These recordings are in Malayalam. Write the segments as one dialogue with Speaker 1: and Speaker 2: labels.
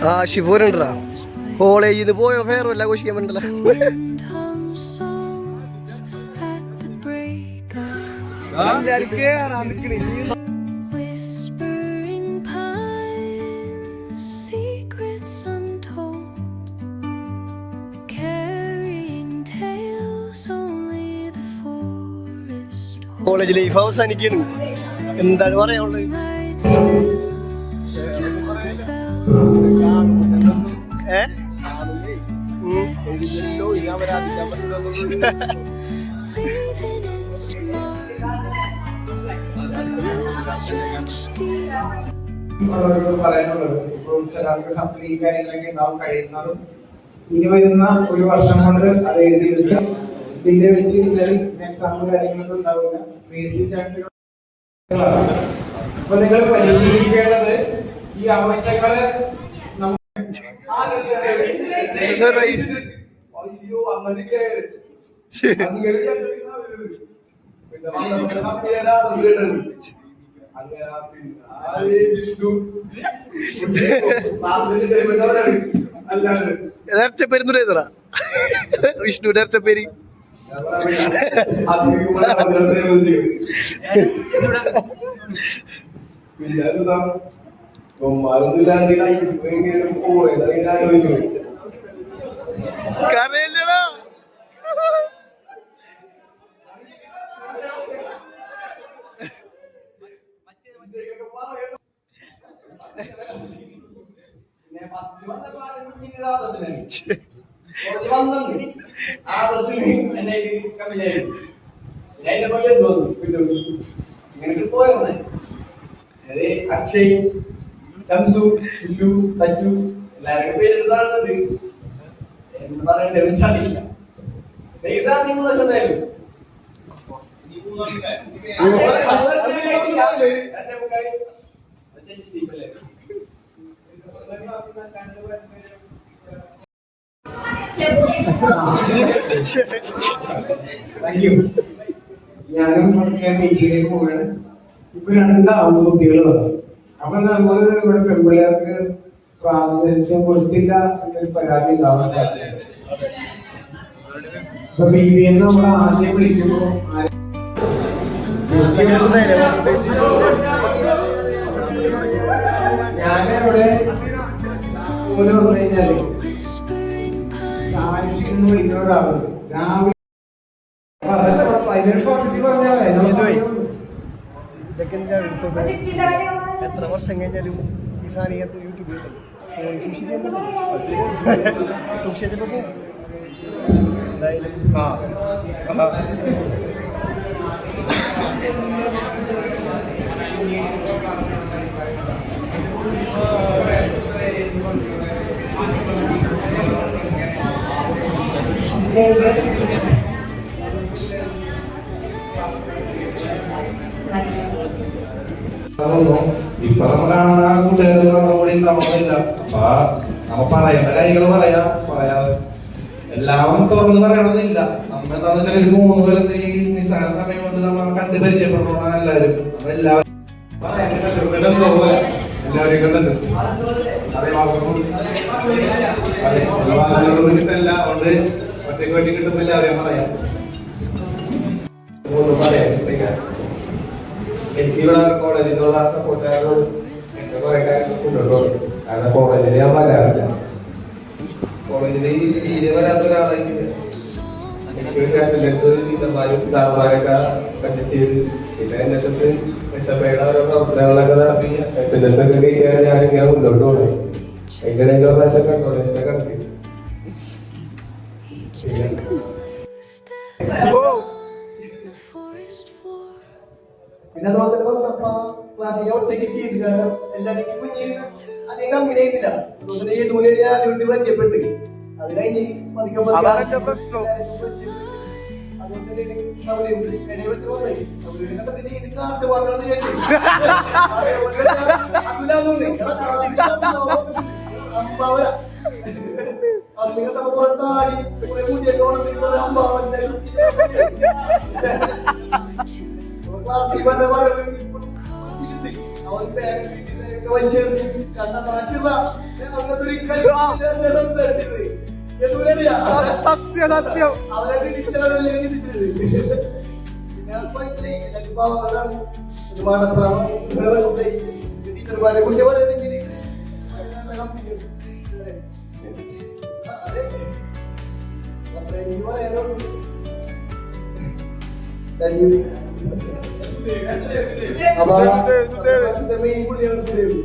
Speaker 1: ആ ശിവരുണ്ടാ കോളേജിൽ നിന്ന് പോയോ ഫെയറുമല്ല ആഘോഷിക്കാൻ പറ്റല്ല. College life അവസാനിക്കണം. എന്താണ് പറയാനുള്ളത്?
Speaker 2: പറയാനുള്ളത് ഇപ്പോൾ ചിലർക്ക് സപ്ലി കാര്യങ്ങളൊക്കെ ഉണ്ടാവും കഴിയുന്നതും ഇനി വരുന്ന ഒരു വർഷം കൊണ്ട് അത് എഴുതിയെടുക്കുക. ഡിലേ വെച്ച് കഴിഞ്ഞാൽ എക്സാമ്പിൾ കാര്യങ്ങളൊന്നും ഉണ്ടാവില്ല. ചാൻസുകൾ അപ്പൊ നിങ്ങൾ പരിശീലിക്കേണ്ടത് ഈ ആവശ്യങ്ങള്
Speaker 1: നേരത്തെ പേര് വിഷ്ണു നേരത്തെ പേര് കരയില്ലടാ.
Speaker 2: അക്ഷയ്, ശംസു, ഇല്ലു, തച്ചു എല്ലാവരുടെ പേരെടുത്താണെന്നുണ്ട്. എന്ന് പറയണ്ടേ അറിയില്ല. ഞാനും മീറ്റിംഗിലേക്ക് പോവുകയാണ്. ഇപ്പൊ 2 ആൺകുട്ടികൾ വന്നു. അപ്പൊ നമ്മള് ഇവിടെ പെൺപിള്ളേർക്ക് പ്രാതിനിധ്യം കൊടുത്തില്ല എന്നൊരു പരാതി ഉണ്ടാവാൻ സാധ്യത. ഇപ്പൊ BBN നമ്മൾ ആദ്യം വിളിക്കുമ്പോ ഞാനിവിടെ പോലെ വന്നു കഴിഞ്ഞാല് ആവശ്യം വിളിക്കുന്ന ഒരാളുണ്ട്. രാവിലെ
Speaker 1: എത്ര വർഷം കഴിഞ്ഞാലും ഈ സാധനം യൂട്യൂബിൽ സൂക്ഷിച്ചപ്പോ എന്തായാലും
Speaker 3: ഇപ്പൊ നമ്മളാണ് കൂട്ടുകാരി നമ്മളില്ല. അപ്പൊ നമ്മ പറയേണ്ട കാര്യങ്ങൾ പറയാതെ എല്ലാവരും തുറന്ന് പറയണമെന്നില്ല. നമ്മ എന്താന്ന് വെച്ചാൽ ഒരു 3 കൊല്ലം നിസ്സാര സമയം കൊണ്ട് നമ്മൾ കണ്ട് പരിചയപ്പെടണം. എല്ലാവരും നമ്മളെല്ലാവരും എല്ലാവരെയും കണ്ടുണ്ട്. കിട്ടില്ല അതുകൊണ്ട് ഒറ്റയ്ക്ക് കിട്ടുമ്പോ എല്ലാവരെയും പറയാം. എനിക്കിവിടെ കോളേജിൽ നിന്നുള്ള സപ്പോർട്ടായതോട് എന്റെ കുറെ കാര്യങ്ങളുണ്ടോ. കാരണം കോളേജിൽ ഞാൻ വരാറില്ല. കോളേജിൽ തീരെ വരാത്ത ഒരാളായിരിക്കില്ല. എനിക്ക് അറ്റൻഡൻസ് ടീച്ചർമാരും സാറുമാരൊക്കെ അഡ്ജസ്റ്റ് ചെയ്ത് പിന്നെ NSS SFIയുടെ ഓരോ പ്രവർത്തനങ്ങളൊക്കെ നടത്തി അറ്റൻഡൻസ് ഒക്കെ കിട്ടിയാൽ ഞാനിങ്ങനെ മുന്നോട്ട് പോകുന്നത്. അതിൻ്റെ ഇടയിൽ ഒരു പ്രാവശ്യം കൺട്രോളേഷനെ കടത്തി.
Speaker 2: പിന്നെ അതുപോലെ തന്നെ വന്നപ്പ ക്ലാസ്സിലെ ഒറ്റയ്ക്ക് കാരണം എല്ലാവരും കുഞ്ഞ് അധികം കമ്പനി ആയിട്ടില്ല. അതുപോലെ ഈ ദൂരെ ആദ്യം പരിചയപ്പെട്ട് അത് കഴിഞ്ഞ്
Speaker 1: സത്യം
Speaker 2: ടീച്ചർമാരെ കുറിച്ച് പറയുന്നെങ്കിൽ മെയിൻ പുള്ളിയാണ് സുദേവ്.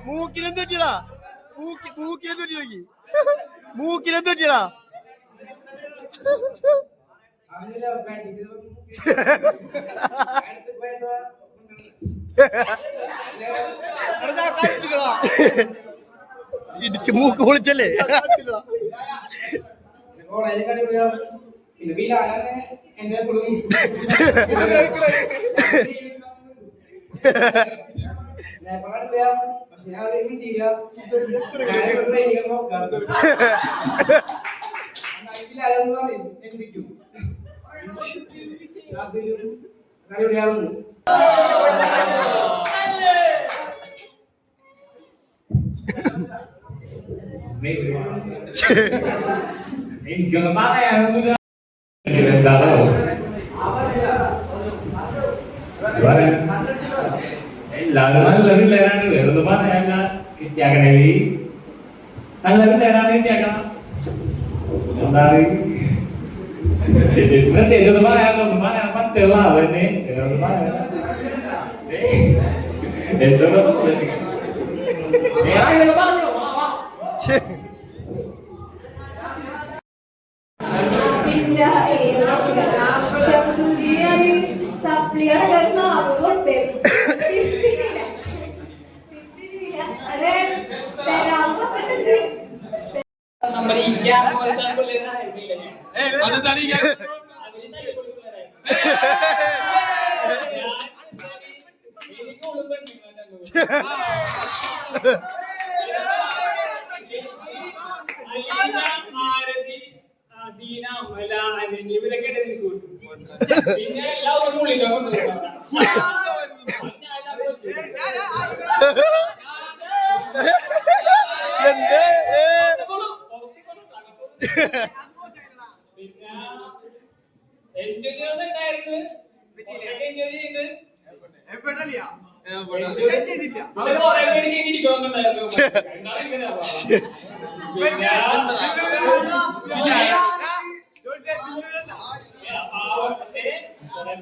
Speaker 1: മൂക്കിനെ തൊറ്റിയടാ മൂക്കിനെ തൊറ്റി നോക്കി മൂക്കിനെ തൊറ്റിയടാ ഇടിച്ച് മൂക്ക് പൊളിച്ചല്ലേ
Speaker 4: എനിക്കൊന്നും പറയാനൊന്നുമില്ല. എല്ലാവരും നല്ല പിള്ളേരാണ്, വേറൊന്നും പറയാനില്ല. കിട്ടിയാക്കണേല് നല്ല പിള്ളേരാണ്, കിട്ടിയാക്കണം. എന്താണ് പ്രത്യേകിച്ചൊന്നും പറയാനൊന്നും പറയാൻ പറ്റുള്ള അവന്നെ വേറൊന്നും പറയാനില്ല. എന്തോ പറഞ്ഞോ പിന്നെ എല്ലാവരും വിളിക്കാൻ എൻജോയ് ചെയ്യുന്നുണ്ടായിരുന്നു. എൻജോയ് ചെയ്ത് അവര് കുറെ പേര് ഇരിക്കണമെന്നുണ്ടായിരുന്നു.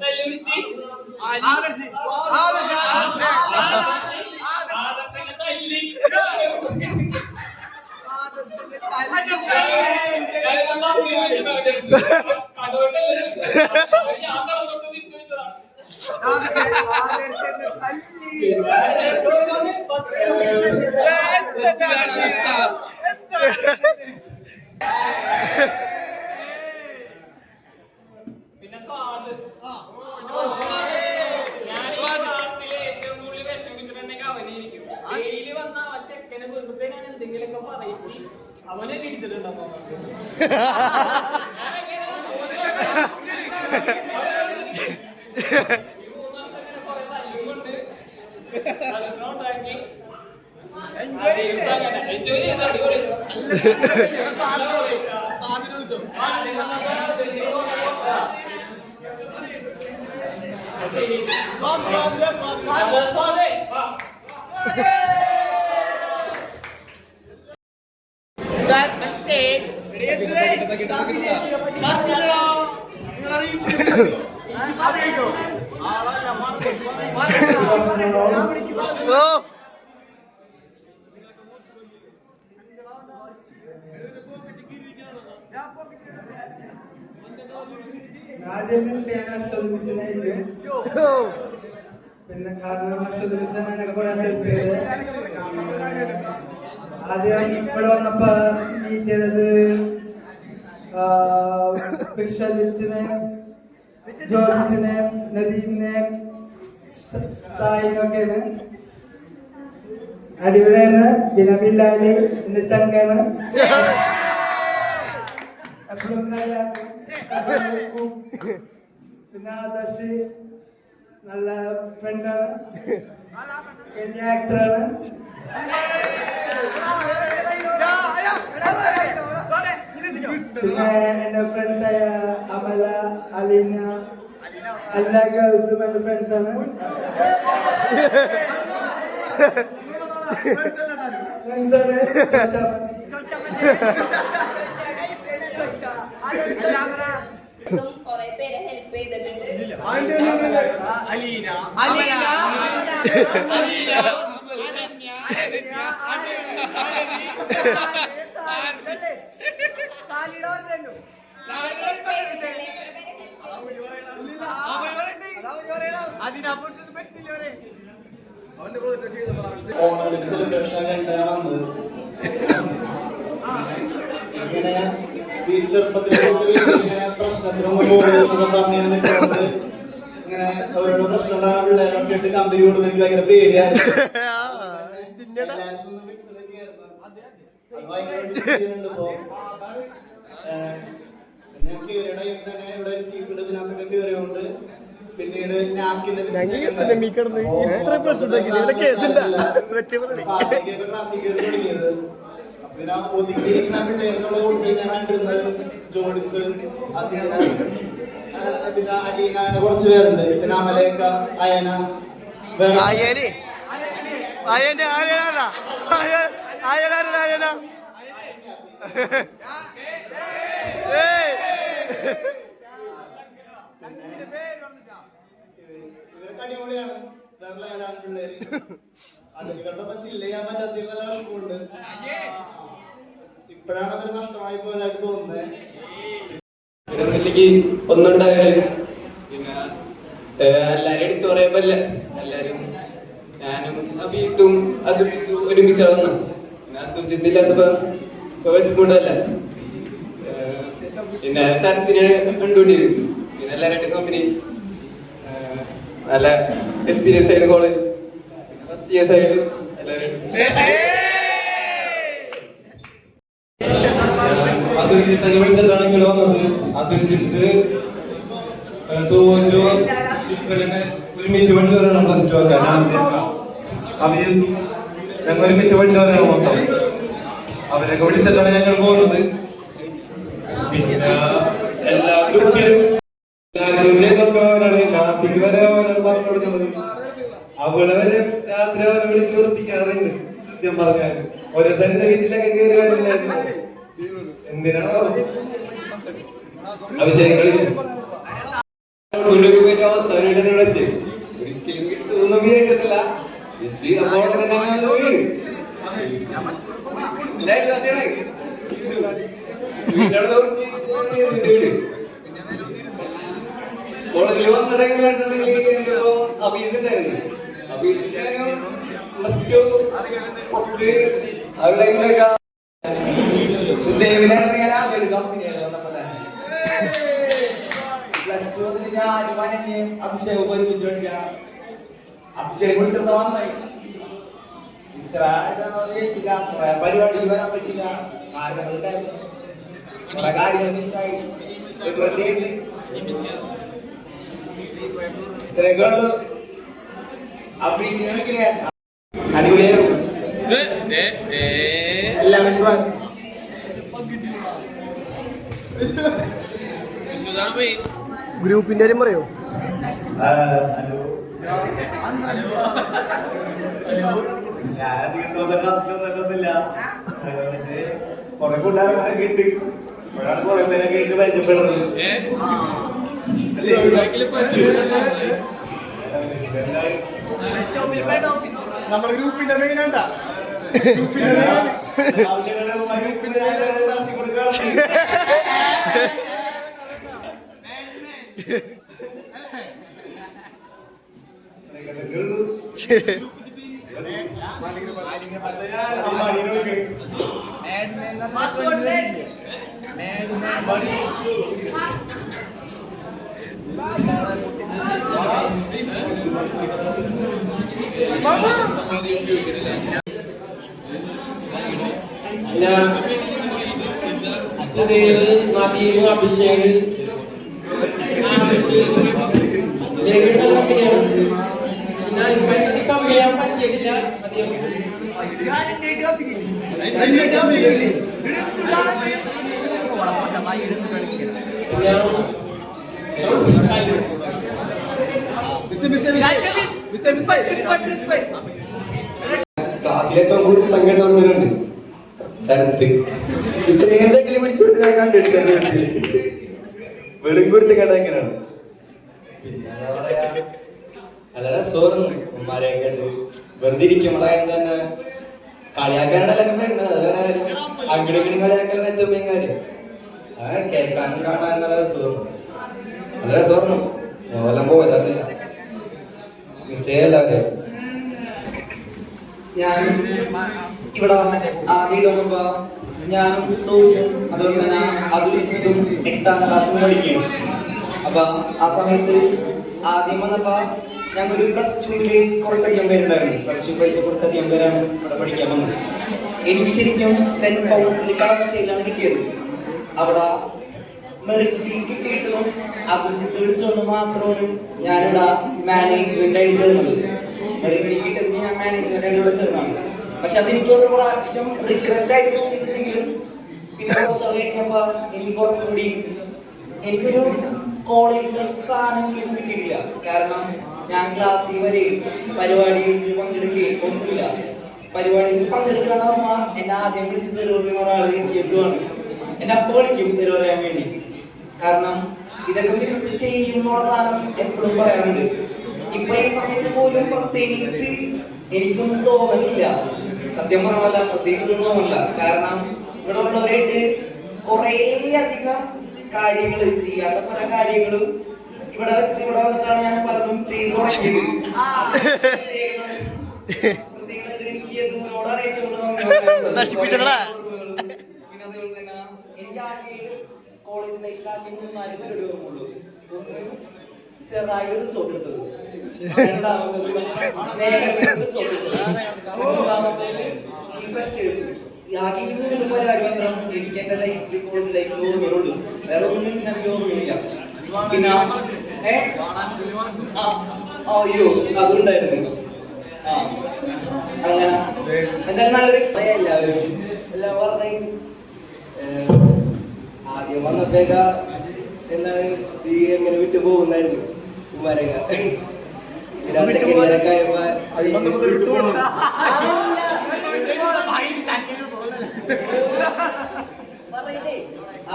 Speaker 4: തല്ലി വിളിച്ച് ആദർശനെ തല്ലി പിന്നെ സ്വാദ് ഞാൻ ക്ലാസ്സിലെ ഏറ്റവും കൂടുതൽ വിഷമിച്ചിട്ടുണ്ടെങ്കിൽ അവനിരിക്കും. ഡെയിലി വന്ന ആ ചെക്കനെ വെറുതെ ഞാൻ എന്തെങ്കിലുമൊക്കെ പറയിച്ച് അവനെ ഇടിച്ചിട്ടുണ്ടോ എൻജോയ് ചെയ്ത അടിപൊളി
Speaker 2: ഞാൻ ആദ്യം അശ്വത് മിസ്സിനായിരിക്കും. പിന്നെ കാരണം അശ്വത് മിസ്സിനെ കുറെ ഹെൽപ്പ് ചെയ്ത് ആദ്യം ഇവിടെ വന്നപ്പോ മീറ്റ് ചെയ്തത് ഫിഷലിച്ചിനെ, ജോർജിനെ, നദീമിനെ, സായിനൊക്കെയാണ്. അടിപൊളിയാണ്. പിന്നെ ബില്ലാലി എന്റെ ചങ്കാണ്. എപ്പോഴും പിന്നെ ആദർശ് നല്ല ഫ്രണ്ടാണ്, വലിയ ആക്ടറാണ്. പിന്നെ എന്റെ ഫ്രണ്ട്സായ അമല, അലീന, എല്ലാ ഗേൾസും എന്റെ ഫ്രണ്ട്സാണ്.
Speaker 5: കൊറേ പേരെ ഹെൽപ്പ് ചെയ്തിട്ടുണ്ട്.
Speaker 6: ഓണത്തിന്റെ സെലിബ്രേഷൻ കഴിഞ്ഞാണ് വന്നത്. ഇങ്ങനെ ഈ ചെറുപ്പത്തിൽ ഇങ്ങനെ പ്രശ്നത്തിനൊന്നും പോകുന്നൊക്കെ പറഞ്ഞു നിൽക്കുന്നത്, ഇങ്ങനെ ഓരോരോ പ്രശ്നം ഉണ്ടാകുന്ന പിള്ളേരൊക്കെ ഇട്ട് കമ്പനി കൊടുക്കുന്ന എനിക്ക് ഭയങ്കര പേടിയായിരുന്നു. എല്ലാവരും ഒന്നും വിട്ടതൊക്കെയായിരുന്നു. അത് ഭയങ്കര ഇപ്പോ ഞാൻ കയറിയ ടൈമിൽ തന്നെ ഇവിടെ ഫീസ് ഇതിനകത്തൊക്കെ കയറിയോണ്ട് പിന്നീട് നാക്കിന്റെ തുടങ്ങിയത്. പിന്നെ ഒതുക്കിയിരിക്കുന്ന പിള്ളേരിനുള്ള കൂടുതൽ ഞാൻ കണ്ടിരുന്നത് ജോഡിസ്, പിന്നെ അലീന, അങ്ങനെ കുറച്ച് പേരുണ്ട്. പിന്നെ അമലേക്ക, അയന, ഇവരൊക്കെ അടിപൊളിയാണ്. വേറെ ലെവലാണ് പിള്ളേര്. അത് ഇവരുടെ ഒപ്പം ചില്ല ചെയ്യാൻ പറ്റാത്ത നല്ല വിഷമമുണ്ട്. ഇപ്പോഴാണ് അതൊരു നഷ്ടമായി പോയതായിട്ട് തോന്നുന്നത്.
Speaker 4: ഒന്നുണ്ടായാലും പിന്നെ എല്ലാരും എടുത്തു പറയപ്പല്ല. എല്ലാരും ഞാനും അബീത്തും അതും ഒരുമിച്ച് വന്നു. പിന്നെ അതും ചിന്തില്ലാത്തപ്പോ വിശപ്പുണ്ടല്ല. പിന്നെ സ്ഥലത്തിന് കണ്ടുകൊണ്ടിരുന്നു. പിന്നെ എല്ലാവരും കമ്പനി നല്ല എക്സ്പീരിയൻസ് ആയിരുന്നു. കോളേജ് ഫസ്റ്റ് ഇയേഴ്സ് ആയിട്ട് എല്ലാവരും
Speaker 3: അതുൽജിത്ത് വിളിച്ചിട്ടാണ് ഇവിടെ വന്നത്. അതുൽജിത്ത് ചോദിച്ചു ഒരുമിച്ച് പഠിച്ചവരാണ് പ്ലസ് ടു ഒക്കെ. അവര് ഞങ്ങൾ ഒരുമിച്ച് പഠിച്ചവരാണ് മൊത്തം. അവരൊക്കെ വിളിച്ചിട്ടാണ് ഞങ്ങൾ പോകുന്നത്. പിന്നെ എല്ലാ ഗ്രൂപ്പിലും ചെയ്തൊക്കെവരാണ്. നാസിക് വരെ അവരാണ് പറഞ്ഞു കൊടുക്കുന്നത്. അവളെ വരെ രാത്രി അവരെ വിളിച്ച് വെറുപ്പിക്കാറുണ്ട്. സത്യം പറഞ്ഞാൽ ഒരു ദിവസം വീട്ടിലൊക്കെ കയറി വരുന്നില്ലായിരുന്നു. എന്തിനാണോ അഭിഷേകങ്ങളിൽ വെച്ച് ഒരിക്കലും കിട്ടുമെന്ന് വിചാരിക്കത്തില്ല. കോളേജിൽ വന്നിട്ടുണ്ടെങ്കിൽ അബീസ് ഉണ്ടായിരുന്നു. അബീസ് പ്ലസ് ടു 10 അവരുടെയൊക്കെ ദേവിനാണ് ഞാൻ ആദ്യം എടുക്കാം. പ്ലസ് ടു ഞാൻ അഭിഷേകം ഒരുമിച്ച് പഠിച്ച അഭിഷേകം വിളിച്ചിട്ട് വന്നായി. ഇത്ര ജയിച്ചില്ല. കുറെ പരിപാടിയിൽ വരാൻ പറ്റില്ല. കാര്യങ്ങളുണ്ടായിരുന്നു. കുറെ കാര്യങ്ങൾ മിസ്സായി. ഇത്രയൊക്കെ ഉള്ളു. അഭിനയിക്കുന്ന അടിപൊളിയായിരുന്നു. എല്ലാം വിശ്വാസം
Speaker 1: ഗ്രൂപ്പിന്റെ കാര്യം പറയോ?
Speaker 6: ഞാൻ അധികം ദിവസം ക്ലാസ്സിലൊന്നുമില്ല. പക്ഷേ കുറെ കൂട്ടുകാരൊക്കെ ഉണ്ട്. ഇപ്പോഴാണ് കുറെ പേരൊക്കെ ഉണ്ട് പരിചയപ്പെടുന്നത്.
Speaker 2: നമ്മുടെ ഗ്രൂപ്പിന്റെ മെയിനാണ്ടാ
Speaker 6: നടത്തി കൊടുക്കാറുണ്ട്. അതൊക്കെ തന്നെയുള്ളൂ.
Speaker 4: സുദേവ്, നദീം, അഭിഷേക് പിന്നെ കമ്പിയാൻ പറ്റിയിട്ടില്ല.
Speaker 3: ക്ലാസ്സിലേറ്റവും ഗുരുത്തം കേട്ടവരുണ്ട് ശരത്ത്. ഇത്രയും എന്തെങ്കിലും പിടിച്ചിട്ട് ഞാൻ കണ്ടിട്ടുണ്ട്. വെറും ഗുരുത്തം കേട്ട എങ്ങനെയാണ്? പിന്നെ എന്താ പറയാ, നല്ല രസമായിരുന്നു ഉമ്മാരെയൊക്കെ ഉണ്ട്. വെറുതെ ഇരിക്കുമ്പോഴായ തന്നെ കളിയാക്കാനാണെല്ലാം വരുന്നത്. അത് വേറെ കാര്യം. അങ്ങടിക്കണി കളിയാക്കാൻ ഏറ്റവും മെയിൻ കാര്യം. കേൾക്കാനും കാണാൻ നല്ല രസമായിരുന്നു. നല്ല രസമായിരുന്നു. എല്ലാം പോയതറിഞ്ഞില്ല. മിസ് ചെയ്യല്ലാവരും.
Speaker 7: ഞാൻ ഇവിടെ ആദ്യമായിട്ട് നോക്കുമ്പോ ഞാനും സോച്ചും അതുപോലെ തന്നെ അതും 8ാം ക്ലാസ്സിൽ പഠിക്കുകയാണ്. അപ്പൊ ആ സമയത്ത് ആദ്യം വന്നപ്പോ ഞങ്ങളൊരു +2 കുറച്ചധികം പേരുണ്ടായിരുന്നു. +2 പഠിച്ച കുറച്ചധികം പേരാണ് ഇവിടെ പഠിക്കാൻ വന്നത്. എനിക്ക് ശരിക്കും സെന്റ് പൗൾസിൽ കളമശ്ശേരിയിലാണ് കിട്ടിയത്. അവിടെ മെറിറ്റ് കിട്ടിയിട്ടും അഭിജിത്ത് വിളിച്ചുകൊണ്ട് മാത്രമാണ് ഞാനിവിടെ മാനേജ്മെന്റ് ആയിട്ട് ചേർന്നത്. മെറിറ്റ് കിട്ടിയത് ഞാൻ മാനേജ്മെന്റ് ആയിട്ട് ഇവിടെ ചേർന്നാണ്. പക്ഷെ അതെനിക്ക് ഒരു പ്രാവശ്യം റിഗ്രറ്റ് ആയിട്ട് തോന്നിയിട്ടുണ്ടെങ്കിലും പിന്നെ കുറച്ച് കഴിഞ്ഞപ്പോ എനിക്ക് കുറച്ചുകൂടി എനിക്കൊരു കോളേജ് ലൈഫ് സാധനം കിട്ടിയിട്ടില്ല. കാരണം ഞാൻ ക്ലാസ്സിൽ വരെ പരിപാടികൾക്ക് പങ്കെടുക്കുകയും ഒന്നുമില്ല. പരിപാടികൾക്ക് പങ്കെടുക്കാന്ന് പറഞ്ഞാൽ എന്നെ ആദ്യം വിളിച്ച് തരുന്ന ഒരാള് യദുവാണ്. എന്നെ അപ്പോൾ വിളിക്കും തരുവ പറയാൻ വേണ്ടി. കാരണം ഇതൊക്കെ മിസ് ചെയ്യുന്നുള്ള സാധനം എപ്പോഴും പറയാറുണ്ട്. ഇപ്പൊ ഈ സമയത്ത് പോലും പ്രത്യേകിച്ച് എനിക്കൊന്നും തോന്നുന്നില്ല. സത്യം പറഞ്ഞല്ല, പ്രത്യേകിച്ച് ഒന്നും തോന്നില്ല. കാരണം ഇവിടെ ഉള്ളവരായിട്ട് കുറേ അധികം കാര്യങ്ങൾ ചെയ്യാത്ത പല കാര്യങ്ങളും ഇവിടെ വെച്ച് ഇവിടെ വന്നിട്ടാണ് ഞാൻ പലതും ചെയ്തു തുടങ്ങിയത്. പ്രത്യേകമായിട്ട് എനിക്ക് യദുവിനോടാണ് ഏറ്റവും കൂടുതൽ പിന്നെ അതേപോലെ തന്നെ എനിക്ക് ആകെ കോളേജ് ലൈഫിൽ ആദ്യം 3-4 പേരുടെ ഓർമ്മയുള്ളൂ. ഒന്ന് ചെറായി റിസോർട്ട് എടുത്തത്, രണ്ടാമത്തത് സ്നേഹത്തിൽ റിസോർട്ട് എടുത്തത്, മൂന്നാമത്തേത് ഈ ഫ്രഷേഴ്സ്. ആകെ ഈ 3 പരിപാടി മാത്രം എനിക്ക് എന്റെ ലൈഫിൽ കോളേജ് ലൈഫിൽ ഓർമ്മയുള്ളൂ. വേറെ ഒന്നും എനിക്ക് ഓർമ്മയില്ല. പിന്നെ അയ്യോ അതുണ്ടായിരുന്നു. അങ്ങനെ എന്തായാലും നല്ലൊരു എക്സ്പീരിയൻസ്. എല്ലാവരും എല്ലാം പറഞ്ഞു. ആദ്യം വന്നപ്പോഴേക്ക എന്താണ് ഈ എങ്ങനെ വിട്ടു പോകുന്നായിരുന്നു ഉമ്മാരൊക്കെ.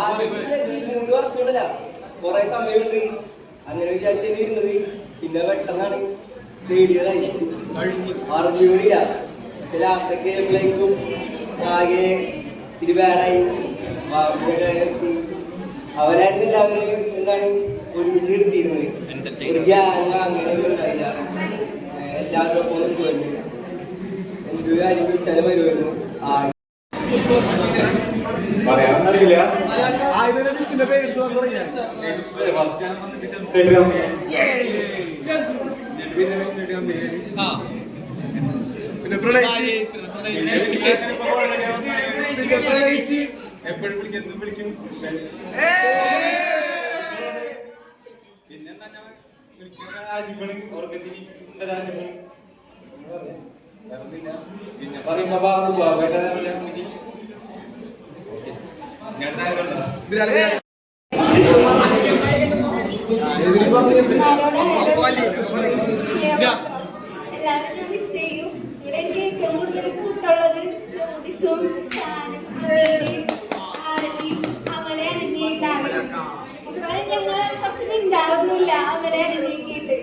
Speaker 7: ആദ്യം 3 വർഷങ്ങളില്ല കൊറേ സമയമുണ്ട് അങ്ങനെ വിചാരിച്ചിരുന്നത്. പിന്നെ പെട്ടെന്നാണ് നേടിയതായി. അറിഞ്ഞൂടില്ല. പക്ഷെ ലാസ്റ്റൊക്കെ എപ്പോഴേക്കും ആകെ ഇരുപാടായി എത്തി. അവരായിരുന്നില്ല അവര് എന്താണ് ഒരുമിച്ച് കിട്ടിയിരുന്നത്. ഒരു ഗ്യാങ് അങ്ങനെയൊന്നും ഉണ്ടായില്ല. എല്ലാവരും ഒപ്പം നിൽക്കുമായിരുന്നു. എന്ത് കാര്യം വിളിച്ചാലും വരുമായിരുന്നു.
Speaker 3: പറയാനറിയില്ല.
Speaker 6: പിന്നെ പ്രണയിച്ച്
Speaker 3: എപ്പോഴും വിളിക്കും, എന്തും വിളിക്കും. പിന്നെ ആശിപ്പണ് ഉറക്കത്തിന് സുന്ദരാശിപ്പണ്. പിന്നെ പറയുമ്പോ ബാബു ബാബേട്ട
Speaker 5: എല്ലാവരും മിസ് ചെയ്യും. ഇവിടെ എനിക്ക് ഏറ്റവും കൂടുതൽ കൂട്ടുള്ളത് ജോഡിസും ഷാനും ആരതിയും അമലെ അനങ്ങിയിട്ടാണ്. ഇപ്പൊ ഞങ്ങൾ കുറച്ച് മിണ്ടാറൊന്നുമില്ല അമലെ അനങ്ങിയിട്ട്.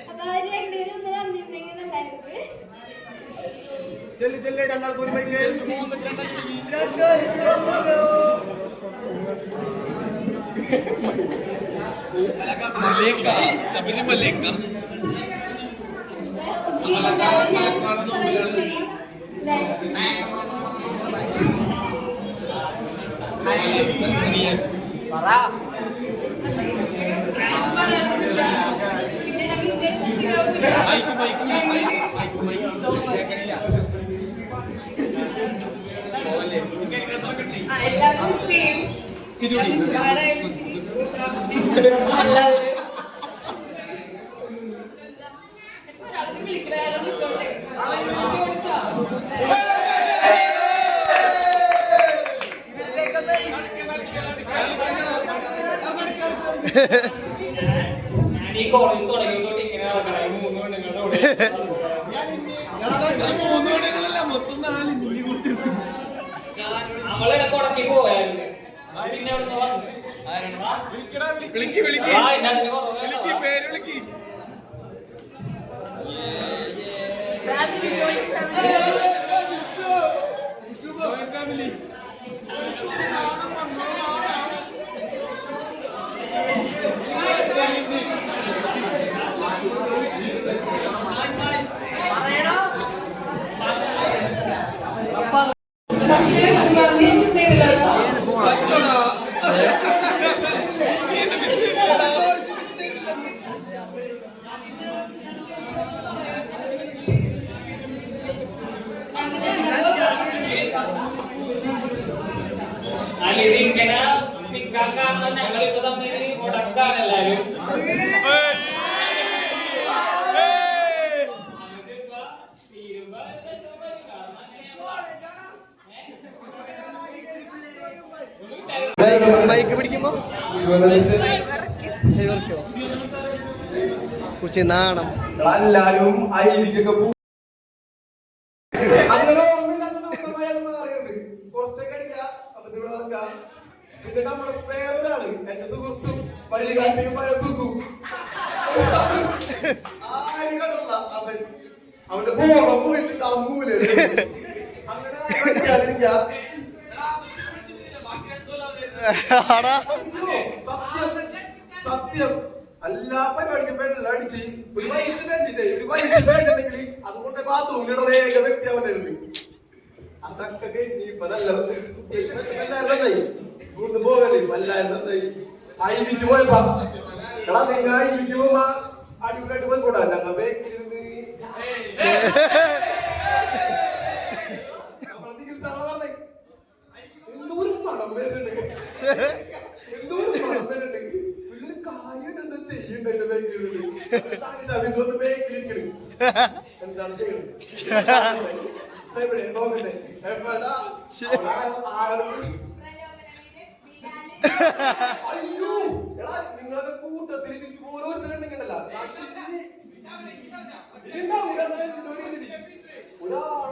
Speaker 5: അപ്പൊ അവര് രണ്ടുപേരും ഒന്ന് വന്നിരുന്നെങ്കിൽ നല്ലായിരുന്നു. എല്ലാവരും സെയിം
Speaker 4: ഈ കോളേജ് തുടങ്ങിയതോട്ട് ഇങ്ങനെ നടക്കണം 3 പെണ്ണുങ്ങളുടെ കൂടെ അവളുടെ കൊടക്കി പോയായിരുന്നു പിന്നെ അവിടുന്ന് വന്നു ഇങ്ങനെ നിൽക്കാൻ കാരണം ഞങ്ങളിപ്പോ തമ്മിൽ മുടക്കാണ് എല്ലാരും
Speaker 1: ബൈക്ക് പിടിക്കുമ്പോ കുച്ചി നാണം
Speaker 3: എല്ലാരും ഐലിക്കൊക്കെ അങ്ങനെ ഓർമ്മയില്ലാത്ത ദിവസമായി അറിയുന്നത് കുറച്ചൊക്കെ അടിക്കാം എന്നിട്ട് ഇവിടെ നടക്കാം പിന്നെ നമ്മുടെ വേറൊരാള് എന്റെ സുഹൃത്തും വഴികാട്ടിയും പഴയ സുഖു ആരും കണ്ടുള്ള അവൻ അവന്റെ ബോധം പോയിട്ട് അമ്മൂല് അങ്ങനെ സത്യം എല്ലാ പരിപാടിക്കും വെള്ളം അടിച്ച് ഒരു വൈറ്റ് കണ്ടില്ലേ ഒരു വൈറ്റ് വേണ്ടെങ്കിൽ അതുകൊണ്ട് ബാത്റൂമിൽ ഏക വ്യക്തി അവനായിരുന്നു അതൊക്കെ കഴിഞ്ഞ് ഇപ്പൊ നല്ല ഇവിടുന്ന് പോകല്ലേ വല്ലായിരുന്നായി ഐവിക്ക് പോയപ്പാ എടാ നിങ്ങൾ ഐവിക്ക് പോകുമ്പോ അടിപൊളിയായിട്ട് പോയിക്കോട്ടാ ഞങ്ങൾ ബേക്കിലിരുന്ന് നമ്മളെ ചികിത്സ പറഞ്ഞേ എന്തോരം പണം വരുന്നുണ്ട് എന്തോരം പണം വരുന്നുണ്ട് പിള്ളേര് കാര്യമായിട്ട് എന്താ ചെയ്യണ്ട എന്റെ ബേക്കിലിരുന്നിട്ട് ബേക്കിലിരിക്കണ് എന്താണ് ചെയ്യണത് നോക്കട്ടെ അയ്യോ എടാ നിങ്ങളുടെ കൂട്ടത്തിൽ ഓരോരുത്തരുണ്ടെങ്കിലല്ല ഒരാൾ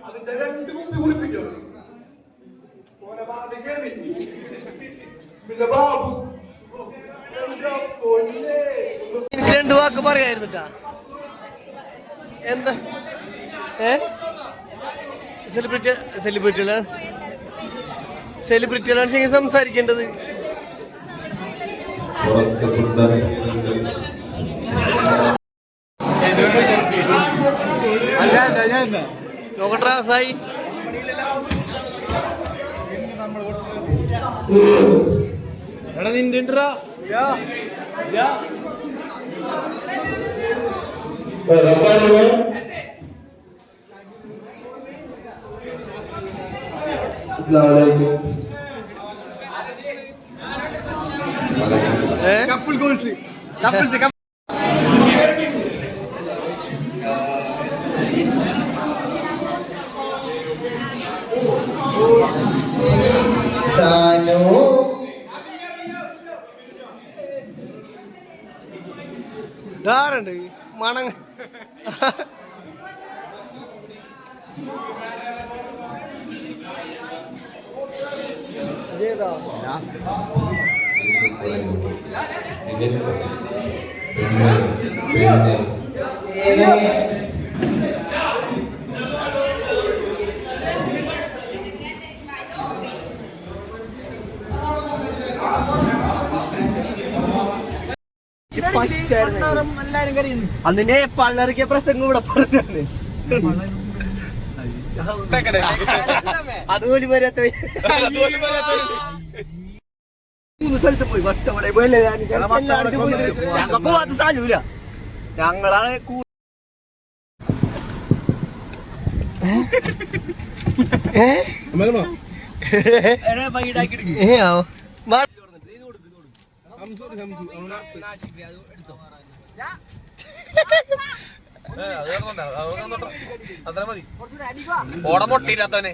Speaker 3: അതിന്റെ 2 കുപ്പി കുളിപ്പിക്കും പിന്നെ ബാബു
Speaker 1: എനിക്ക് 2 വാക്ക് പറയായിരുന്നുട്ടാ എന്താ സെലിബ്രിറ്റികളാണ് സംസാരിക്കേണ്ടത്. നോക്കട്ടെ സായി എടാ നിന്റെ കപ്പിൾ ഗോൾസ് ധാരുണ്ട് മണങ്ങ അതേതാ അതിനെ പള്ളറിക്കിയ പ്രസംഗം ഇവിടെ പറഞ്ഞു അതുപോലെ വരാത്ത 3 സ്ഥലത്ത് പോയി വട്ടവട ഞങ്ങൾ പോവാത്ത സ്ഥലമില്ല ഞങ്ങളാണ്
Speaker 3: അത്ര മതി ഓടം പൊട്ടിയില്ലാത്തവനെ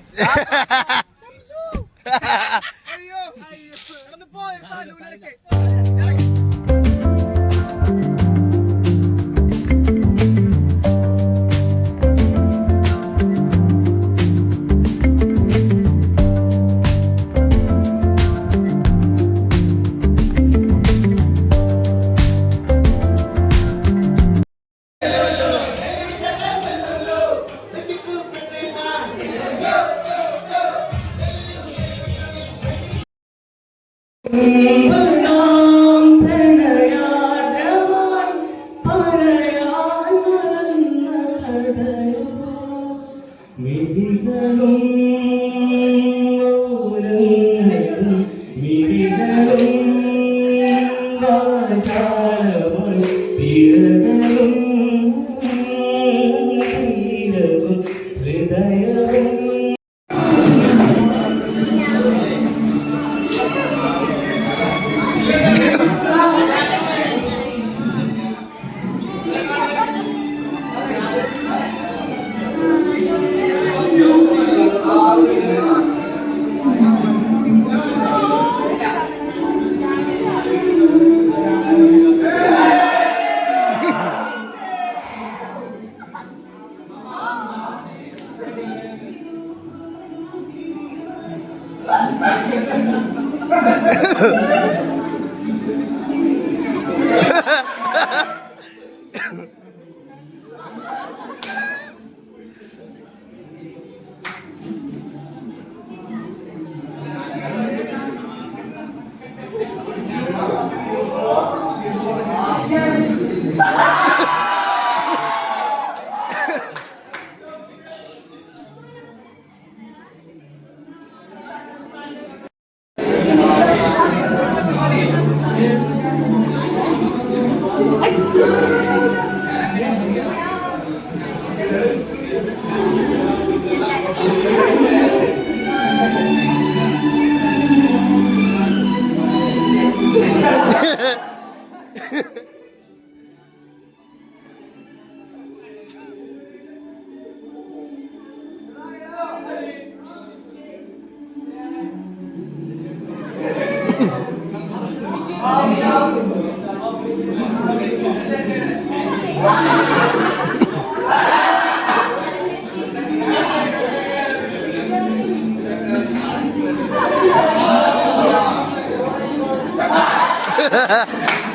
Speaker 1: Ha ha ha.